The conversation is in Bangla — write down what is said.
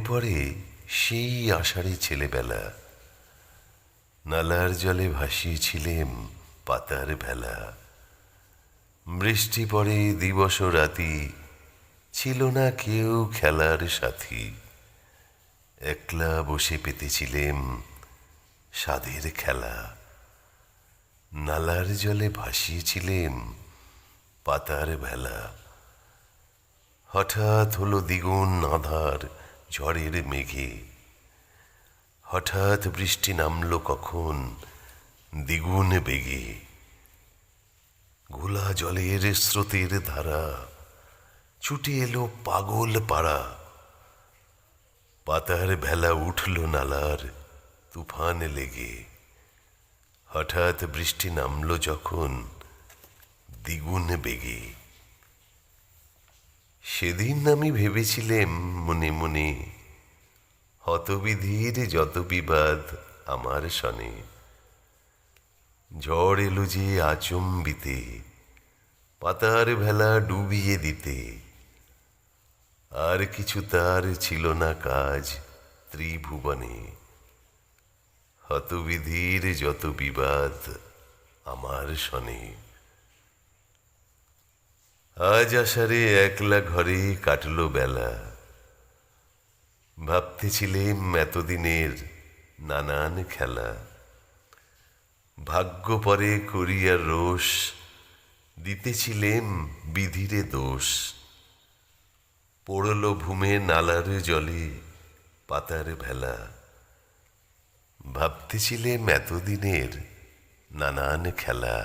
পড়ে সেই আষাঢ়ে ছেলেবেলা, নালার জলে ভাসিয়েছিলেম পাতার ভেলা। বৃষ্টি পড়ে দিবস রাতি, ছিল না কেউ খেলার সাথী। একলা বসে পেতেছিলেম সাধের খেলা। নালার জলে ভাসিয়েছিলেম পাতার ভেলা। হঠাৎ হলো দ্বিগুণ আঁধার ঝড়ের মেঘে, হঠাৎ বৃষ্টি নামলো কখন দ্বিগুণ বেগে। ঘোলা জলের স্রোতের ধারা, ছুটে এলো পাগল পাড়া। পাতার ভেলা উঠল নালার তুফান লেগে, হঠাৎ বৃষ্টি নামলো যখন দ্বিগুণ বেগে। সেদিন আমি ভেবেছিলেম মনে মনে, হতবিধির যত বিবাদ আমার সনে। ঝড় এলো যে আচম্বিতে, পাতার ভেলা ডুবিয়ে দিতে। আর কিছু তার ছিল না কাজ ত্রিভুবনে। হতবিধির যত বিবাদ আমার সনে। আজ আষাঢ়ে একলা ঘরে কাটলো বেলা। ভাবতেছিলেম এতদিনের নানান খেলা। ভাগ্য পরে করিয়া রোষ, দিতেছিলেম বিধিরে দোষ। পড়ল ভূমে নালার জলে পাতার ভেলা। ভাবতেছিলেম এতদিনের নানান খেলা।